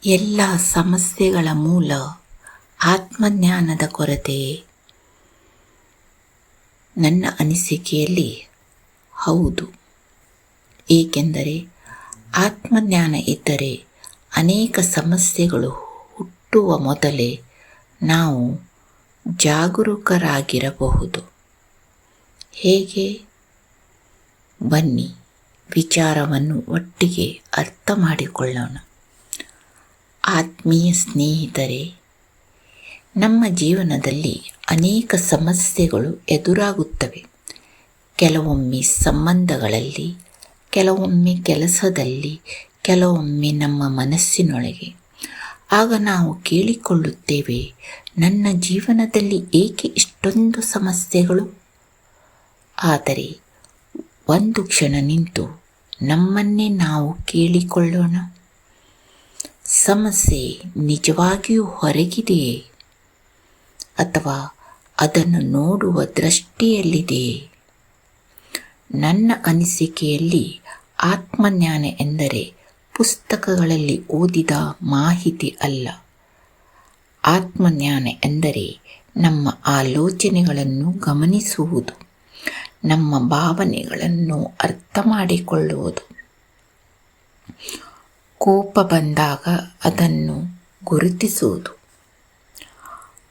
ಎಲ್ಲ ಸಮಸ್ಯೆಗಳ ಮೂಲ ಆತ್ಮಜ್ಞಾನದ ಕೊರತೆಯೇ? ನನ್ನ ಅನಿಸಿಕೆಯಲ್ಲಿ ಹೌದು. ಏಕೆಂದರೆ ಆತ್ಮಜ್ಞಾನ ಇದ್ದರೆ ಅನೇಕ ಸಮಸ್ಯೆಗಳು ಹುಟ್ಟುವ ಮೊದಲೇ ನಾವು ಜಾಗರೂಕರಾಗಿರಬಹುದು. ಹೇಗೆ? ಬನ್ನಿ ವಿಚಾರವನ್ನು ಒಟ್ಟಿಗೆ ಅರ್ಥ ಮಾಡಿಕೊಳ್ಳೋಣ. ಆತ್ಮೀಯ ಸ್ನೇಹಿತರೆ, ನಮ್ಮ ಜೀವನದಲ್ಲಿ ಅನೇಕ ಸಮಸ್ಯೆಗಳು ಎದುರಾಗುತ್ತವೆ. ಕೆಲವೊಮ್ಮೆ ಸಂಬಂಧಗಳಲ್ಲಿ, ಕೆಲವೊಮ್ಮೆ ಕೆಲಸದಲ್ಲಿ, ಕೆಲವೊಮ್ಮೆ ನಮ್ಮ ಮನಸ್ಸಿನೊಳಗೆ. ಆಗ ನಾವು ಕೇಳಿಕೊಳ್ಳುತ್ತೇವೆ, ನನ್ನ ಜೀವನದಲ್ಲಿ ಏಕೆ ಇಷ್ಟೊಂದು ಸಮಸ್ಯೆಗಳು? ಆದರೆ ಒಂದು ಕ್ಷಣ ನಿಂತು ನಮ್ಮನ್ನೇ ನಾವು ಕೇಳಿಕೊಳ್ಳೋಣ. ಸಮಸ್ಯೆ ನಿಜವಾಗಿಯೂ ಹೊರಗಿದೆಯೇ ಅಥವಾ ಅದನ್ನು ನೋಡುವ ದೃಷ್ಟಿಯಲ್ಲಿದೆಯೇ? ನನ್ನ ಅನಿಸಿಕೆಯಲ್ಲಿ ಆತ್ಮಜ್ಞಾನ ಎಂದರೆ ಪುಸ್ತಕಗಳಲ್ಲಿ ಓದಿದ ಮಾಹಿತಿ ಅಲ್ಲ. ಆತ್ಮಜ್ಞಾನ ಎಂದರೆ ನಮ್ಮ ಆಲೋಚನೆಗಳನ್ನು ಗಮನಿಸುವುದು, ನಮ್ಮ ಭಾವನೆಗಳನ್ನು ಅರ್ಥ ಮಾಡಿಕೊಳ್ಳುವುದು. ಕೋಪ ಬಂದಾಗ ಅದನ್ನು ಗುರುತಿಸುವುದು,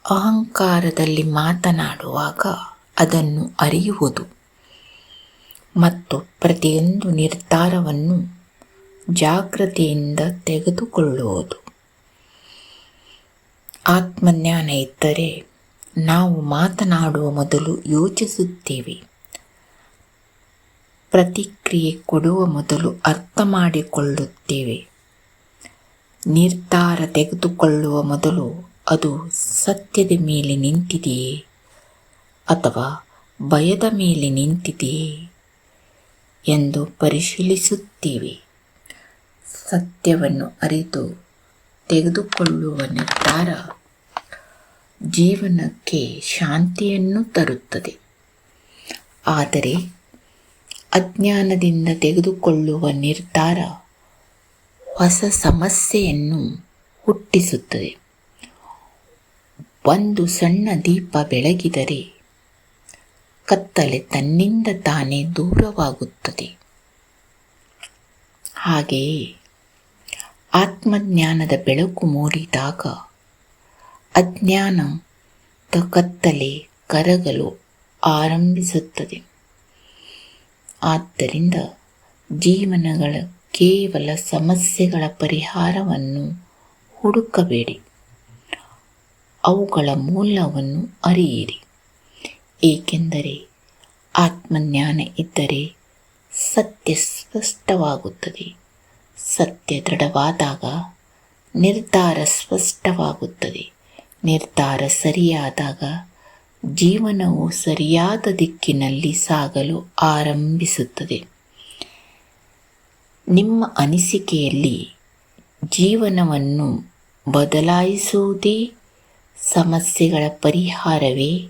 ಅಹಂಕಾರದಲ್ಲಿ ಮಾತನಾಡುವಾಗ ಅದನ್ನು ಅರಿಯುವುದು ಮತ್ತು ಪ್ರತಿಯೊಂದು ನಿರ್ಧಾರವನ್ನು ಜಾಗೃತಿಯಿಂದ ತೆಗೆದುಕೊಳ್ಳುವುದು. ಆತ್ಮಜ್ಞಾನ ಇದ್ದರೆ ನಾವು ಮಾತನಾಡುವ ಮೊದಲು ಯೋಚಿಸುತ್ತೇವೆ, ಪ್ರತಿಕ್ರಿಯೆ ಕೊಡುವ ಮೊದಲು ಅರ್ಥ ಮಾಡಿಕೊಳ್ಳುತ್ತೇವೆ, ನಿರ್ಧಾರ ತೆಗೆದುಕೊಳ್ಳುವ ಮೊದಲು ಅದು ಸತ್ಯದ ಮೇಲೆ ನಿಂತಿದೆಯೇ ಅಥವಾ ಭಯದ ಮೇಲೆ ನಿಂತಿದೆಯೇ ಎಂದು ಪರಿಶೀಲಿಸುತ್ತೇವೆ. ಸತ್ಯವನ್ನು ಅರಿತು ತೆಗೆದುಕೊಳ್ಳುವ ನಿರ್ಧಾರ ಜೀವನಕ್ಕೆ ಶಾಂತಿಯನ್ನು ತರುತ್ತದೆ. ಆದರೆ ಅಜ್ಞಾನದಿಂದ ತೆಗೆದುಕೊಳ್ಳುವ ನಿರ್ಧಾರ ಹೊಸ ಸಮಸ್ಯೆಯನ್ನು ಹುಟ್ಟಿಸುತ್ತದೆ. ಒಂದು ಸಣ್ಣ ದೀಪ ಬೆಳಗಿದರೆ ಕತ್ತಲೆ ತನ್ನಿಂದ ತಾನೇ ದೂರವಾಗುತ್ತದೆ. ಹಾಗೆಯೇ ಆತ್ಮಜ್ಞಾನದ ಬೆಳಕು ಮೂಡಿದಾಗ ಅಜ್ಞಾನದ ಕತ್ತಲೆ ಕರಗಲು ಆರಂಭಿಸುತ್ತದೆ. ಆದ್ದರಿಂದ ಜೀವನಗಳ ಕೇವಲ ಸಮಸ್ಯೆಗಳ ಪರಿಹಾರವನ್ನು ಹುಡುಕಬೇಡಿ, ಅವುಗಳ ಮೂಲವನ್ನು ಅರಿಯಿರಿ. ಏಕೆಂದರೆ ಆತ್ಮಜ್ಞಾನ ಇದ್ದರೆ ಸತ್ಯ ಸ್ಪಷ್ಟವಾಗುತ್ತದೆ. ಸತ್ಯ ದೃಢವಾದಾಗ ನಿರ್ಧಾರ ಸ್ಪಷ್ಟವಾಗುತ್ತದೆ. ನಿರ್ಧಾರ ಸರಿಯಾದಾಗ ಜೀವನವು ಸರಿಯಾದ ದಿಕ್ಕಿನಲ್ಲಿ ಸಾಗಲು ಆರಂಭಿಸುತ್ತದೆ. ನಿಮ್ಮ ಅನಿಸಿಕೆಯಲ್ಲಿ ಜೀವನವನ್ನು ಬದಲಾಯಿಸುವುದೇ ಸಮಸ್ಯೆಗಳ ಪರಿಹಾರವೇ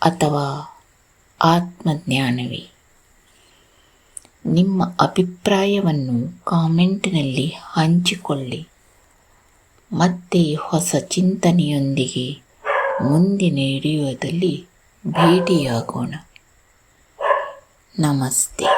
ಅಥವಾ ಆತ್ಮಜ್ಞಾನವೇ? ನಿಮ್ಮ ಅಭಿಪ್ರಾಯವನ್ನು ಕಾಮೆಂಟ್ನಲ್ಲಿ ಹಂಚಿಕೊಳ್ಳಿ. ಮತ್ತೆ ಹೊಸ ಚಿಂತನೆಯೊಂದಿಗೆ ಮುಂದಿನ ವಿಡಿಯೋದಲ್ಲಿ ಭೇಟಿಯಾಗೋಣ. ನಮಸ್ತೆ.